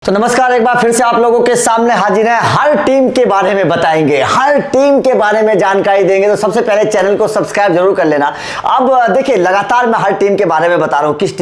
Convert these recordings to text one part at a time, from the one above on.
तो नमस्कार, एक बार फिर से आप लोगों के सामने हाजिर हैं। हर टीम के बारे में बताएंगे, हर टीम के बारे में जानकारी देंगे। तो सबसे पहले चैनल को सब्सक्राइब जरूर कर लेना। अब देखिए, लगातार मैं हर टीम के बारे में बता रहा हूं, किस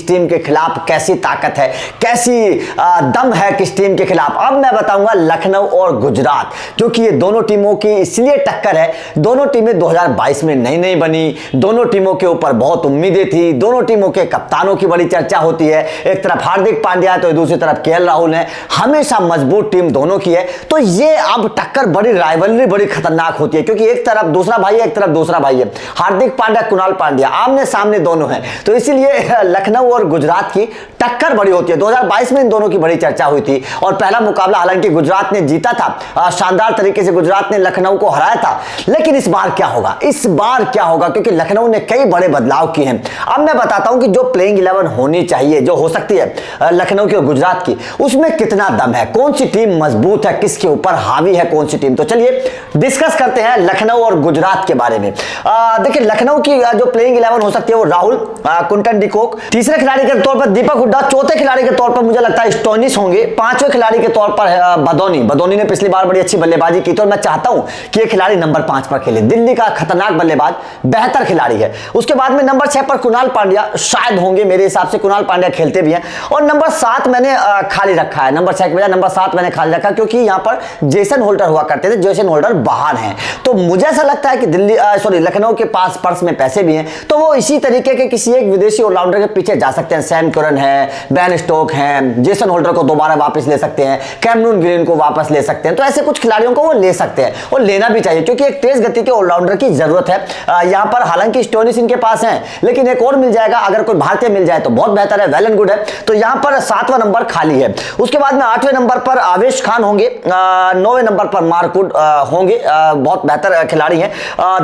टीम के खिलाफ कैसी ताकत है, कैसी दम है किस टीम के खिलाफ। अब मैं बताऊंगा लखनऊ और गुजरात, क्योंकि ये दोनों टीमों की इसलिए टक्कर है। दोनों टीमें 2022 में नई बनी, दोनों टीमों के ऊपर बहुत उम्मीदें थी, दोनों टीमों के कप्तानों की बड़ी चर्चा होती है। एक तरफ हार्दिक पांड्या तो दूसरी तरफ राहुल है। हमेशा मजबूत टीम दोनों की है। तो ये अब टक्कर बड़ी राइवलरी बड़ी खतरनाक होती है, क्योंकि एक तरफ दूसरा भाई है, एक तरफ दूसरा भाई है। हार्दिक पांड्या, कुणाल पांड्या आमने सामने दोनों हैं। तो इसीलिए लखनऊ और गुजरात की टक्कर बड़ी होती है। 2022 में इन दोनों की बड़ी चर्चा हुई थी और पहला मुकाबला हालांकि गुजरात ने जीता था, शानदार तरीके से गुजरात ने लखनऊ को हराया था। लेकिन इस बार क्या होगा, क्योंकि लखनऊ ने कई बड़े बदलाव किए हैं। अब मैं बताता हूं कि जो प्लेइंग 11 होनी चाहिए, जो हो सकती है लखनऊ की और गुजरात की, उसमें कितना दम है, कौन सी टीम मजबूत है, किसके ऊपर हावी है कौन सी टीम। तो चलिए डिस्कस करते हैं लखनऊ और गुजरात के बारे में। देखिए, लखनऊ की जो प्लेइंग 11 हो सकती है वो राहुल, कुंटन डिकॉक, तीसरे खिलाड़ी के तौर पर दीपक हुड्डा, चौथे खिलाड़ी के तौर पर मुझे लगता है स्टोइनिस होंगे, पांचवें खिलाड़ी के तौर पर बदौनी ने पिछली बार बड़ी अच्छी बल्लेबाजी की थी और मैं चाहता हूं कि ये खिलाड़ी नंबर 5 पर खेले। दिल्ली का खतरनाक बल्लेबाज, बेहतर खिलाड़ी है। उसके बाद में नंबर 6 पर कुणाल पांड्या शायद होंगे, मेरे हिसाब से कुणाल पांड्या खेलते भी हैं। और नंबर 7 मैंने खाली रखा है, नंबर 6 के बजाय नंबर 7 मैंने खाली रखा, क्योंकि यहां पर जेसन होल्डर हुआ करते थे। जेसन होल्डर बाहर हैं, तो मुझे ऐसा लगता है कि लखनऊ के पास पर्स में पैसे भी हैं, तो वो इसी तरीके के किसी एक विदेशी ऑलराउंडर के पीछे जा सकते हैं। सैम करन है, बेन स्टोक हैं, जेसन होल्डर को दोबारा वापस ले सकते हैं, कैमरून ग्रीन को वापस ले सकते हैं। तो ऐसे कुछ खिलाड़ियों को वो ले सकते हैं और लेना भी चाहिए, क्योंकि एक तेज गति के ऑलराउंडर की जरूरत है यहां पर। हालांकि स्टोइनिस इनके पास है, लेकिन एक और मिल जाएगा, अगर कोई भारतीय मिल जाए तो बहुत बेहतर है, वेल एंड गुड है। तो यहां पर 7वां नंबर खाली है। उसके बाद में 8वें नंबर पर आवेश खान होंगे, 9वें नंबर पर मार्कुड होंगे, बहुत बेहतर खिलाड़ी हैं।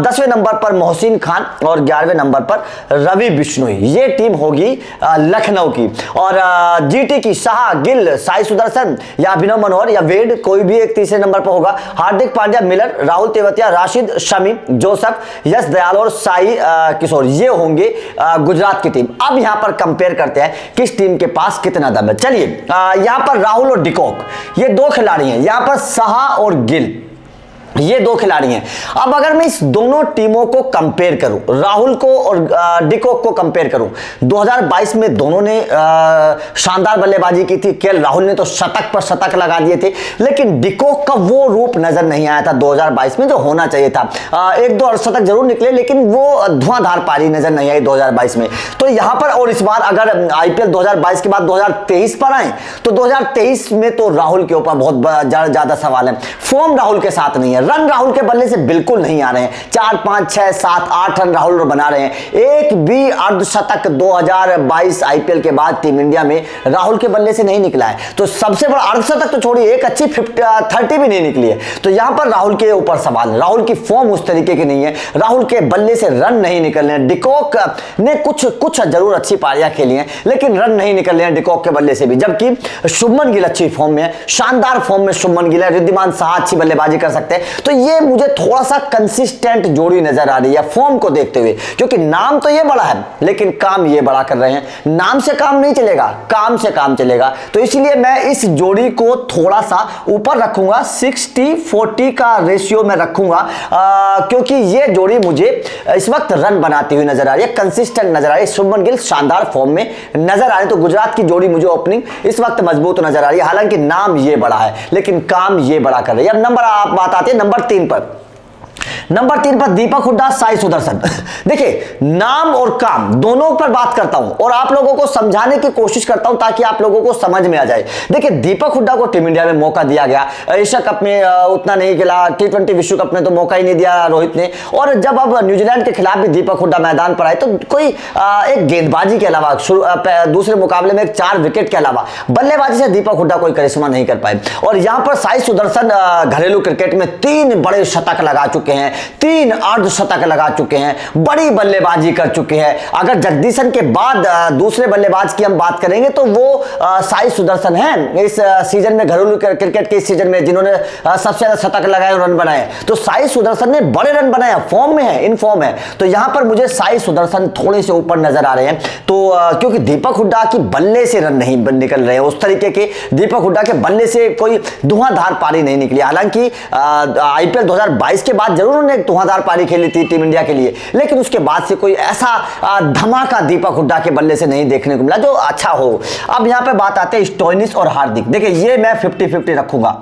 10वें नंबर पर मोहसिन खान और 11वें नंबर पर रवि बिश्नोई। ये टीम होगी लखनऊ की। और जीटी की शाह, गिल, साई सुदर्शन या अभिनव मनोहर या वेड, कोई भी एक तीसरे नंबर पर होगा। हार्दिक पांड्या, मिलर, राहुल तेवतिया, राशिद, शमी, जोसफ, यश दयाल और साई किशोर, ये होंगे गुजरात की टीम। अब यहां पर कंपेयर करते हैं किस टीम के पास कितना दम है। चलिए, यहां पर राहुल और डिकॉक, ये दो खिलाड़ी हैं। यहां पर शाह और गिल, ये दो खिलाड़ी हैं। अब अगर मैं इस दोनों टीमों को कंपेयर करूं, राहुल को और डिकॉक को कंपेयर करूं, 2022 में दोनों ने शानदार बल्लेबाजी की थी। केएल राहुल ने तो शतक पर शतक लगा दिए थे, लेकिन डिकॉक का वो रूप नजर नहीं आया था 2022 में जो होना चाहिए था। एक दो अर्धशतक जरूर निकले, लेकिन वो धुआंधार पारी नजर नहीं आई 2022 में। तो यहां पर, और इस बार अगर आईपीएल 2022 के बाद 2023 पर आए, तो 2023 में तो राहुल के ऊपर बहुत ज्यादा सवाल है। फॉर्म राहुल के साथ नहीं है, रन राहुल के बल्ले से बिल्कुल नहीं आ रहे हैं। 4, 5, 6, 7, 8 रन राहुल बना रहे हैं। एक भी अर्धशतक 2022 आईपीएल के बाद टीम इंडिया में राहुल के बल्ले से नहीं निकला है। तो सबसे बड़ा अर्धशतक तो छोड़िए, एक अच्छी 30 भी नहीं निकली है। तो यहां पर राहुल के ऊपर सवाल है। राहुल की फॉर्म उस तरीके की नहीं है, राहुल के बल्ले से रन नहीं निकल रहे हैं। डिकॉक ने कुछ जरूर अच्छी पारियां खेली हैं, लेकिन रन नहीं निकल रहे हैं डिकॉक के बल्ले से भी। जबकि शुभमन गिल अच्छी फॉर्म में है, शानदार फॉर्म में शुभमन गिल है। रिद्धिमान साहा अच्छी बल्लेबाजी कर सकते हैं। तो ये मुझे थोड़ा सा कंसिस्टेंट जोड़ी नजर आ रही है फॉर्म को देखते हुए, क्योंकि नाम तो ये बड़ा है, लेकिन काम ये बड़ा कर रहे हैं। नाम से काम नहीं चलेगा, काम से काम चलेगा। तो इसलिए मैं इस जोड़ी को थोड़ा सा ऊपर रखूंगा, 60-40 का रेशियो में रखूंगा, क्योंकि ये जोड़ी मुझे इस वक्त रन बनाती हुई नजर आ रही है, कंसिस्टेंट नजर आ रही है। शुभमन गिल शानदार फॉर्म में नजर आ रहे हैं। तो गुजरात की जोड़ी मुझे ओपनिंग इस वक्त मजबूत नजर आ रही है। हालांकि नाम ये बड़ा है, लेकिन काम ये बड़ा कर रही है। अब नंबर आप बात आती है नंबर 3 पर। नंबर 3 पर दीपक हुड्डा, साई सुदर्शन। देखिए, नाम और काम दोनों पर बात करता हूं और आप लोगों को समझाने की कोशिश करता हूं ताकि आप लोगों को समझ में आ जाए। देखिए, दीपक हुड्डा को टीम इंडिया में मौका दिया गया, एशिया कप में उतना नहीं खेला, T20 विश्व कप में तो मौका ही नहीं दिया रोहित ने। और जब अब न्यूजीलैंड के खिलाफ भी दीपक हुड्डा मैदान पर आए, तो कोई एक गेंदबाजी के अलावा, दूसरे मुकाबले में 4 विकेट के अलावा बल्लेबाजी से दीपक हुड्डा कोई करिश्मा नहीं कर पाए। और यहां पर साई सुदर्शन घरेलू क्रिकेट में 3 बड़े शतक लगा चुके हैं। हैं, 3 अर्धशतक लगा चुके हैं, बड़ी बल्लेबाजी कर चुके हैं। अगर जगदीशन के बाद दूसरे बल्लेबाज की हम बात करेंगे तो वो साई सुदर्शन हैं इस सीजन में, घरेलू क्रिकेट के इस सीजन में जिन्होंने सबसे ज्यादा शतक लगाए और रन बनाए। तो साई सुदर्शन ने बड़े रन बनाए, फॉर्म में है, इन फॉर्म है। तो यहां पर मुझे साई सुदर्शन थोड़े से ऊपर नजर आ रहे हैं। तो क्योंकि दीपक हुड्डा की बल्ले से रन नहीं निकल रहे हैं उस तरीके के, दीपक हुड्डा के बल्ले से कोई धुआंधार पारी नहीं निकली। हालांकि आईपीएल 2022 के बाद जरूर उन्होंने धुआंधार पारी खेली थी टीम इंडिया के लिए, लेकिन उसके बाद से कोई ऐसा धमाका दीपक हुड्डा के बल्ले से नहीं देखने को मिला जो अच्छा हो। अब यहां पे बात आते हैं स्टोइनिस और हार्दिक। देखिए ये मैं 50-50 रखूंगा,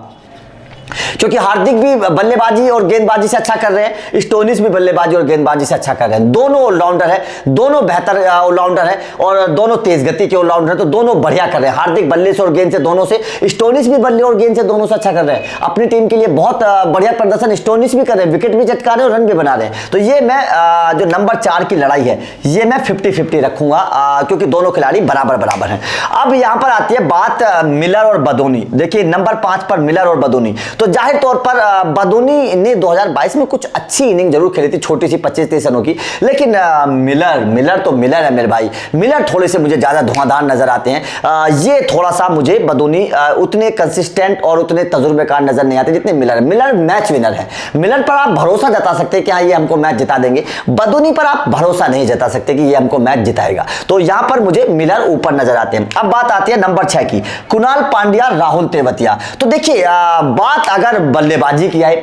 क्योंकि हार्दिक भी बल्लेबाजी और गेंदबाजी से अच्छा कर रहे हैं, स्टोइनिस भी बल्लेबाजी और गेंदबाजी से अच्छा कर रहे हैं। दोनों ऑलराउंडर है, दोनों बेहतर ऑलराउंडर है और दोनों तेज गति के ऑलराउंडर है, तो दोनों बढ़िया कर रहे हैं। हार्दिक बल्ले से और गेंद से दोनों से, स्टोइनिस भी बल्ले और गेंद से दोनों से अच्छा कर रहे हैं। अपनी टीम के लिए बहुत बढ़िया प्रदर्शन स्टोइनिस भी कर रहे हैं, विकेट भी चटका रहे हैं और रन भी बना रहे हैं। तो ये मैं जो नंबर 4 की लड़ाई है ये मैं 50-50 रखूंगा, क्योंकि दोनों खिलाड़ी बराबर बराबर हैं। अब यहां पर आती है बात मिलर और बदोनी। देखिए नंबर 5 पर मिलर और बदोनी। तो जाहिर तौर पर बदोनी ने 2022 में कुछ अच्छी इनिंग जरूर खेली थी, छोटी सी 25-30 रनों की, लेकिन मिलर तो मिलर है मेरे भाई। मिलर थोड़े से मुझे ज्यादा धुआंधार नजर आते हैं। ये थोड़ा सा मुझे बदोनी उतने कंसिस्टेंट और उतने तजुर्बेकार नजर नहीं आते जितने मिलर। मिलर मैच विनर है, मिलर पर आप भरोसा जता सकते हैं कि हाँ ये हमको मैच जिता देंगे। बदोनी पर आप भरोसा नहीं जता सकते कि ये हमको मैच जिताएगा। तो यहां पर मुझे मिलर ऊपर नजर आते हैं। अब बात आती है नंबर 6 की, कुणाल पांड्या, राहुल तेवतिया। तो देखिए बात अगर बल्लेबाजी की है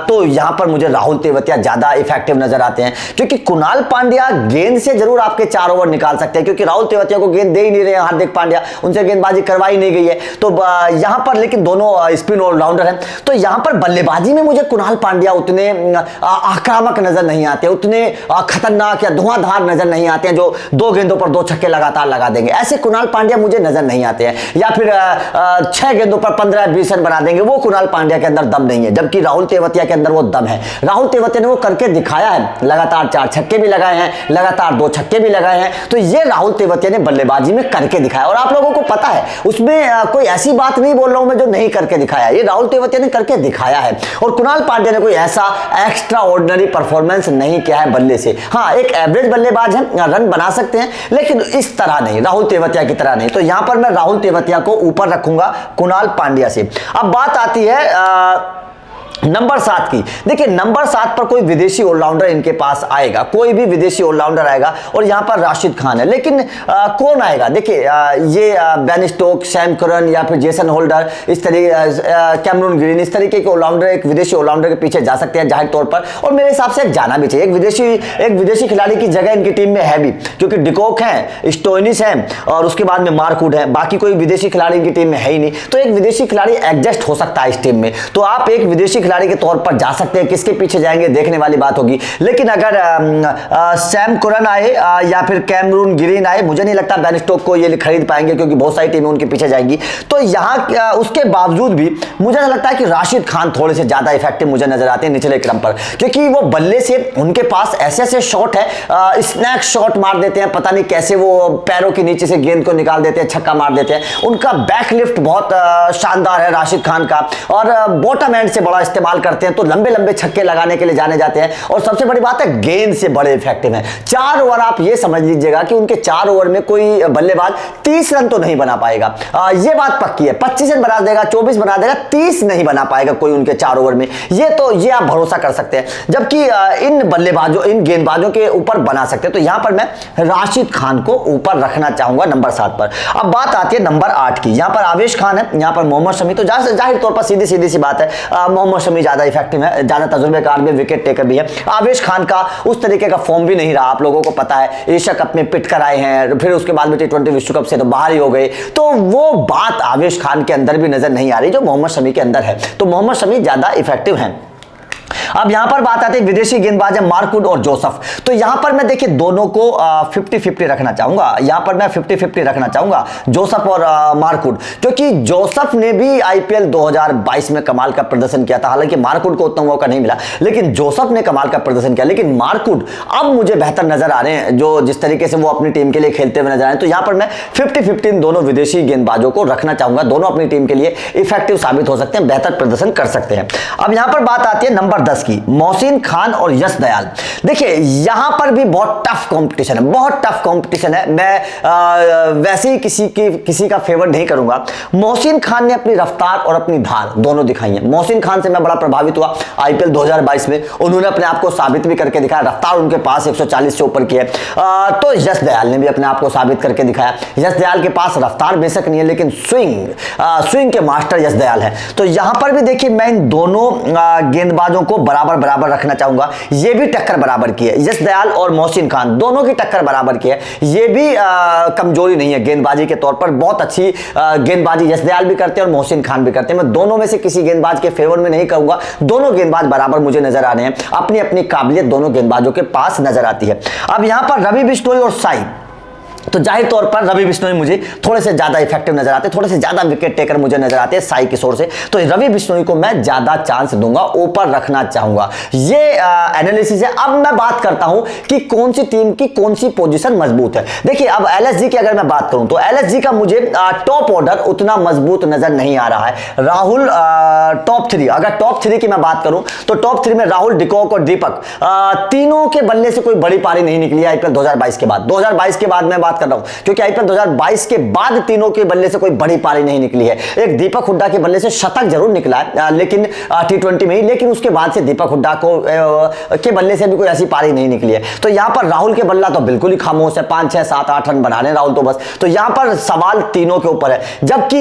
तो यहां पर मुझे राहुल तेवतिया ज्यादा इफेक्टिव नजर आते हैं, क्योंकि कुणाल पांड्या गेंद से जरूर आपके 4 ओवर निकाल सकते हैं, क्योंकि राहुल तेवतिया को गेंद दे ही नहीं रहे हैं हार्दिक पांड्या, उनसे गेंदबाजी करवाई नहीं गई है। तो यहां पर लेकिन दोनों स्पिन ऑलराउंडर हैं, तो यहां पर बल्लेबाजी में मुझे कुणाल पांड्या उतने आक्रामक नजर नहीं आते, उतने खतरनाक या धुआंधार नजर नहीं आते हैं जो 2 गेंदों पर 2 छक्के लगातार लगा देंगे। ऐसे कुणाल पांड्या मुझे नजर नहीं आते हैं, या फिर 6 गेंदों पर 15-20 रन बना देंगे, वो कुणाल पांड्या के अंदर दम नहीं है। जबकि राहुल तेवतिया के अंदर वो दम है। राहुल तेवतिया ने वो करके दिखाया है, लगातार 4 छक्के भी लगाए हैं, लगातार 2 छक्के भी लगाए हैं। तो ये राहुल तेवतिया ने बल्लेबाजी में करके दिखाया, और आप लोगों को पता है उसमें कोई ऐसी बात नहीं बोल रहा हूं मैं जो नहीं करके दिखाया, ये राहुल तेवतिया ने करके दिखाया है। और कुणाल पांड्या ने कोई ऐसा एक्स्ट्रा ऑर्डिनरी परफॉर्मेंस नहीं किया है बल्ले से। हाँ एक एवरेज बल्लेबाज है, रन बना सकते हैं, लेकिन इस तरह नहीं, राहुल तेवतिया की तरह नहीं। तो यहां पर मैं राहुल तेवतिया को ऊपर रखूंगा कुणाल पांड्या से। अब बात आती है नंबर 7 की। देखिए नंबर 7 पर कोई विदेशी ऑलराउंडर इनके पास आएगा, कोई भी विदेशी ऑलराउंडर आएगा, और यहां पर राशिद खान है। लेकिन कौन आएगा? देखिए ये बेन स्टोक, सैम करन या फिर जेसन होल्डर, इस तरीके कैमरून ग्रीन, इस तरीके के ऑलराउंडर एक विदेशी ऑलराउंडर के पीछे जा सकते हैं जाहिर तौर पर, और मेरे हिसाब से जाना भी चाहिए। एक विदेशी खिलाड़ी की जगह इनकी टीम में है भी, क्योंकि डिकॉक है, स्टोइनिस है और उसके बाद में मार्कवुड है, बाकी कोई विदेशी खिलाड़ी इनकी टीम में है ही नहीं। तो एक विदेशी खिलाड़ी एडजस्ट हो सकता है इस टीम में, तो आप एक विदेशी खिलाड़ी के तौर पर जा सकते हैं। किसके पीछे जाएंगे देखने वाली बात होगी। लेकिन अगर सैम करन आए या फिर कैमरून ग्रीन आए, मुझे नहीं लगता बेन स्टोक को ये खरीद पाएंगे, क्योंकि बहुत सारी टीमें उनके पीछे जाएंगी। तो यहां उसके बावजूद भी मुझे लगता है कि राशिद खान थोड़े से ज्यादा इफेक्टिव मुझे नजर आते हैं निचले क्रम पर, क्योंकि वो बल्ले से उनके पास ऐसे ऐसे शॉट है, स्नैक शॉट मार देते हैं, पता नहीं कैसे वो पैरों के नीचे से गेंद को निकाल देते हैं, छक्का मार देते हैं। उनका बैकलिफ्ट बहुत शानदार है राशिद खान का, और बॉटम एंड से बड़ा इस्तेमाल करते हैं, तो लंबे लंबे छक्के लगाने के लिए जाने जाते हैं। और सबसे बड़ी बात है गेंद से बड़े इफेक्टिव हैं। 4 ओवर आप ये समझ लीजिएगा कि उनके 4 ओवर में कोई बल्लेबाज 30 रन तो नहीं बना पाएगा, ये बात पक्की है। 25 रन बना देगा, 24 बना देगा, 30 नहीं बना पाएगा कोई उनके 4 ओवर में, ये आप भरोसा कर सकते हैं। जबकि इन बल्लेबाजों, इन गेंदबाजों के ऊपर बना सकते हैं। तो यहां पर मैं राशिद खान को ऊपर रखना चाहूंगा नंबर 7 पर। अब बात आती है नंबर 8 की। यहां पर आवेश खान है, यहां पर मोहम्मद शमी। तो जाहिर तौर पर सीधी सी बात है, मोहम्मद शमी ज्यादा इफेक्टिव है, ज्यादा तजुर्बेकार भी, विकेट टेकर भी है। आवेश खान का उस तरीके का फॉर्म भी नहीं रहा, आप लोगों को पता है, एशिया कप में पिट कर आए हैं, फिर उसके बाद में T20 विश्व कप से तो बाहर ही हो गए। तो वो बात आवेश खान के अंदर भी नजर नहीं आ रही जो मोहम्मद शमी के अंदर है। तो मोहम्मद शमी ज्यादा इफेक्टिव है। अब यहां पर बात आती है विदेशी गेंदबाज है मार्कवुड और जोसेफ। तो यहां पर मैं देखिए दोनों को 50-50 रखना चाहूंगा। यहां पर मैं 50-50 रखना चाहूंगा जोसेफ और मार्कवुड, क्योंकि जोसेफ ने भी आईपीएल 2022 में कमाल का प्रदर्शन किया था। हालांकि मार्कवुड को उतना मौका नहीं मिला, लेकिन जोसेफ ने कमाल का प्रदर्शन किया। लेकिन मार्कवुड अब मुझे बेहतर नजर आ रहे हैं, जो जिस तरीके से वो अपनी टीम के लिए खेलते हुए नजर आ रहे हैं। तो यहां पर मैं 50-50 दोनों विदेशी गेंदबाजों को रखना चाहूंगा। दोनों अपनी टीम के लिए इफेक्टिव साबित हो सकते हैं, बेहतर प्रदर्शन कर सकते हैं। अब यहां पर बात आती है नंबर 10 स्पिनर्स की, मोहसिन खान और यश दयाल। देखिए यहां पर भी बहुत टफ कंपटीशन है, बहुत टफ कंपटीशन है। मैं वैसे ही किसी का फेवर नहीं करूंगा। मोहसिन खान ने अपनी रफ्तार और अपनी धार दोनों दिखाई है। मोहसिन खान से मैं बड़ा प्रभावित हुआ आईपीएल 2022 में, उन्होंने अपने आप को साबित भी करके दिखाया, रफ्तार उनके पास 140 से ऊपर की है। तो यश दयाल ने भी अपने आप को साबित करके दिखाया। यश दयाल के पास रफ्तार बेशक नहीं है, लेकिन स्विंग के मास्टर यश दयाल है। तो यहां पर भी देखिए मैं इन दोनों गेंदबाजों को बराबर रखना चाहूंगा। ये भी टक्कर बराबर की है, यश दयाल और मोहसिन खान दोनों की टक्कर बराबर की है। ये भी कमजोरी नहीं है गेंदबाजी के तौर पर, बहुत अच्छी गेंदबाजी यश दयाल भी करते हैं और मोहसिन खान भी करते हैं। मैं दोनों में से किसी गेंदबाज के फेवर में नहीं कहूंगा, दोनों गेंदबाज बराबर मुझे नजर आ रहे हैं। अपनी अपनी काबिलियत दोनों गेंदबाजों के पास नजर आती है। अब यहां पर रवि बिश्नोई और साई, तो जाहिर तौर पर रवि बिश्नोई मुझे थोड़े से ज्यादा इफेक्टिव नजर आते हैं, थोड़े से ज्यादा विकेट टेकर मुझे नजर आते हैं साई किशोर से। तो रवि बिश्नोई को मैं ज्यादा चांस दूंगा, ऊपर रखना चाहूंगा। ये एनालिसिस है। अब मैं बात करता हूं कि कौन सी टीम की कौन सी पोजीशन मजबूत है। देखिए अब एलएसजी की अगर मैं बात करूं तो एलएसजी का मुझे टॉप ऑर्डर उतना मजबूत नजर नहीं आ रहा है। राहुल टॉप 3, अगर टॉप 3 की मैं बात करूं तो टॉप 3 में राहुल, डिकॉक और दीपक, तीनों के बल्ले से कोई बड़ी पारी नहीं निकली आईपीएल 2022 के बाद। 2022 के बाद मैं बात कर रहा हूं, क्योंकि आईपीएल 2022 के बाद तीनों के बल्ले से कोई बड़ी पारी नहीं निकली है। एक दीपक हुड्डा के बल्ले से शतक जरूर निकला है, लेकिन T20 में ही, लेकिन उसके बाद से दीपक हुड्डा के बल्ले से भी कोई ऐसी पारी नहीं निकली है। तो यहां पर राहुल के बल्ला तो बिल्कुल ही खामोश है, 5, 6, 7, 8 रन बना रहे हैं राहुल तो बस। तो यहां पर सवाल तीनों के ऊपर है, जबकि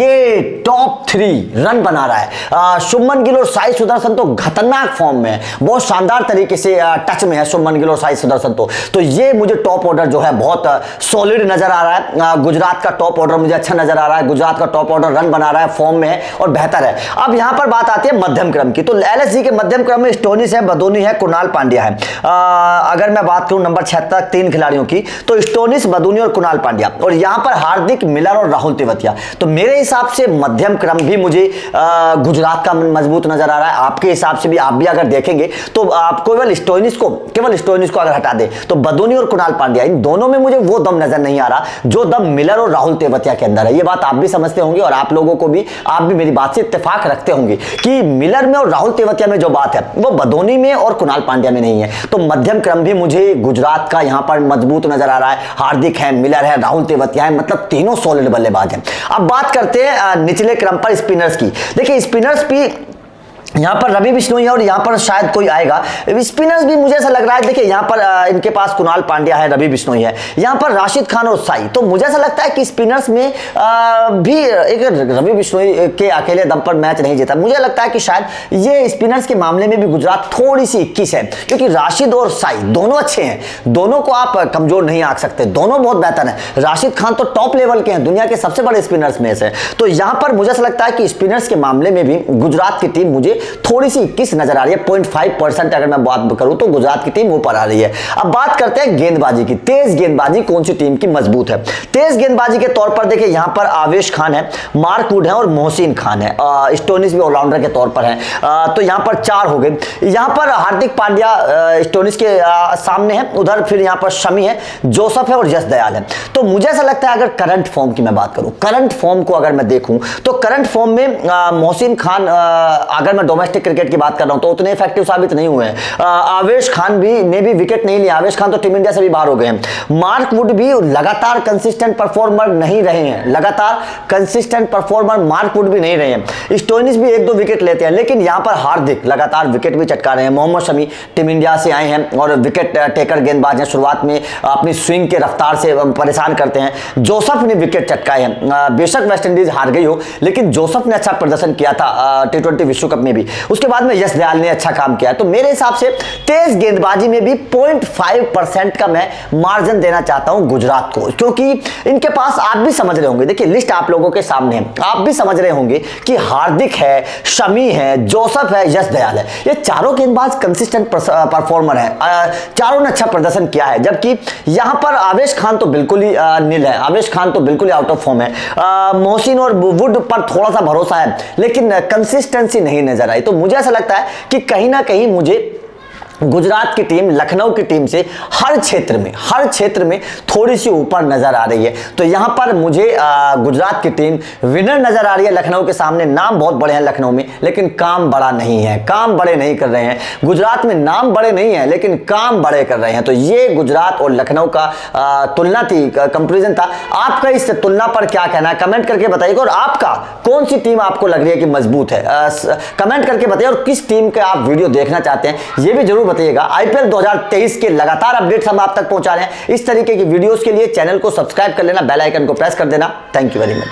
ये टॉप 3 रन बना रहा है। शुभमन गिल और साई सुदर्शन तो खतरनाक फॉर्म में है, बहुत शानदार तरीके से टच में है शुभमन गिल और साई सुदर्शन। तो ये मुझे टॉप ऑर्डर जो है बहुत सॉलिड नजर आ रहा है। गुजरात का टॉप ऑर्डर मुझे अच्छा नजर आ रहा है, गुजरात का टॉप ऑर्डर रन बना रहा है, फॉर्म में है और बेहतर है। अब यहां पर बात आती है मध्यम क्रम की, तो एलएसजी के मध्यम क्रम में स्टोनिस है, बदोनी है, कुणाल पांड्या है। अगर मैं बात करूं नंबर 6 तक 3 खिलाड़ियों की, तो स्टोनिस, बदोनी और कुणाल पांड्या, और यहां पर हार्दिक, मिलर और राहुल तेवतिया। तो मेरे हिसाब से मध्यम क्रम भी मुझे गुजरात का मजबूत नजर आ रहा है। आपके हिसाब से भी आप भी अगर देखेंगे तो आप केवल स्टोनिस को अगर हटा दे तो बदोनी और कुणाल पांड्या, इन दोनों में मुझे वो दम नजर नहीं आ रहा जो दम मिलर और राहुल तेवतिया के अंदर है। ये बात आप भी समझते होंगे और आप लोगों को भी, आप भी मेरी बात से इत्तेफाक रखते होंगे कि मिलर में और राहुल तेवतिया में जो बात है वो बदोनी में और कुणाल पांड्या में नहीं है। तो मध्यम क्रम भी मुझे गुजरात का यहां पर मजबूत नजर आ रहा है। हार्दिक है, मिलर है, राहुल तेवतिया है, मतलब तीनों सॉलिड बल्लेबाज हैं। अब बात करते हैं निचले क्रम पर स्पिनर्स की। देखिए स्पिनर्स भी यहां पर रवि बिश्नोई है और यहां पर शायद कोई आएगा। स्पिनर्स भी मुझे ऐसा लग रहा है, देखिए यहां पर इनके पास कुणाल पांड्या है, रवि बिश्नोई है, यहां पर राशिद खान और साई। तो मुझे ऐसा लगता है कि स्पिनर्स में भी एक रवि बिश्नोई के अकेले दम पर मैच नहीं जीता। मुझे लगता है कि शायद ये स्पिनर्स के मामले में भी गुजरात थोड़ी सी 21 है, क्योंकि राशिद और साई दोनों अच्छे हैं, दोनों को आप कमजोर नहीं आंक सकते, दोनों बहुत बेहतर हैं। राशिद खान तो टॉप लेवल के हैं, दुनिया के सबसे बड़े स्पिनर्स में से। तो यहां पर मुझे ऐसा लगता है कि स्पिनर्स के मामले में भी गुजरात की टीम मुझे थोड़ी सी 21 नजर आ रही है। 0.5% अगर मैं बात करूं तो गुजरात की टीम ऊपर आ रही है। अब बात करते हैं गेंदबाजी की। तेज गेंदबाजी कौन सी टीम की मजबूत है? तेज गेंदबाजी के तौर पर देखिए यहां पर आवेश खान है, मार्क वुड है और मोहसिन खान है। स्टोनिस भी ऑलराउंडर के तौर पर है। तो यहां पर 4 हो गए। यहां पर हार्दिक पांड्या स्टोनिस के सामने है, उधर फिर यहां पर शमी है, जोसेफ है और यश दयाल है। तो मुझे ऐसा लगता है अगर करंट फॉर्म की मैं बात करूं, करंट फॉर्म को अगर मैं देखूं तो करंट फॉर्म में मोहसिन खान, अगर मैं डोमेस्टिक क्रिकेट की बात कर रहा हूं तो उतने इफेक्टिव साबित नहीं हुए हैं। आवेश खान ने भी विकेट नहीं लिया, आवेश खान तो टीम इंडिया से भी बाहर हो गए हैं। मार्क वुड भी लगातार कंसिस्टेंट परफॉर्मर नहीं रहे हैं, लगातार कंसिस्टेंट परफॉर्मर मार्क वुड भी नहीं रहे हैं। स्टोइनिस भी 1-2 विकेट लेते हैं, लेकिन यहां पर हार्दिक लगातार विकेट भी चटका रहे हैं। मोहम्मद शमी टीम इंडिया से आए हैं और विकेट टेकर गेंदबाज हैं, शुरुआत में अपनी स्विंग के रफ्तार से परेशान करते हैं। जोसेफ ने विकेट चटकाए हैं, बेशक वेस्टइंडीज हार गई हो लेकिन जोसेफ ने अच्छा प्रदर्शन किया था T20 विश्व कप में भी। उसके बाद में यश दयाल ने अच्छा काम किया। तो मेरे हिसाब से तेज गेंदबाजी में भी 0.5% का मैं मार्जिन देना चाहता हूं गुजरात को, क्योंकि इनके पास आप भी समझ रहे होंगे, देखिए लिस्ट आप लोगों के सामने है, आप भी समझ रहे होंगे कि हार्दिक है, शमी है, जोसेफ है, यश दयाल है, ये चारों गेंदबाज कंसिस्टेंट परफॉर्मर है, चारों ने अच्छा प्रदर्शन किया है। जबकि यहां पर आवेश खान तो बिल्कुल ही नील है, आवेश खान तो बिल्कुल ही आउट ऑफ फॉर्म है। मोहसिन और वुड पर थोड़ा सा भरोसा है लेकिन कंसिस्टेंसी नहीं नजर आई। तो मुझे ऐसा लगता है कि कहीं ना कहीं मुझे गुजरात की टीम लखनऊ की टीम से हर क्षेत्र में थोड़ी सी ऊपर नजर आ रही है। तो यहां पर मुझे गुजरात की टीम विनर नजर आ रही है लखनऊ के सामने। नाम बहुत बड़े हैं लखनऊ में, लेकिन काम बड़ा नहीं है, काम बड़े नहीं कर रहे हैं। गुजरात में नाम बड़े नहीं है, लेकिन काम बड़े कर रहे हैं। तो ये गुजरात और लखनऊ का तुलना थी, कंपैरिजन था। आपका इस तुलना पर क्या कहना है, कमेंट करके बताइएगा। और आपका कौन सी टीम आपको लग रही है कि मजबूत है, कमेंट करके बताइए। और किस टीम का आप वीडियो देखना चाहते हैं ये भी जरूर बताइएगा। आईपीएल 2023 के लगातार अपडेट्स हम आप तक पहुंचा रहे हैं। इस तरीके की वीडियोस के लिए चैनल को सब्सक्राइब कर लेना, बेल आइकन को प्रेस कर देना। Thank you very much.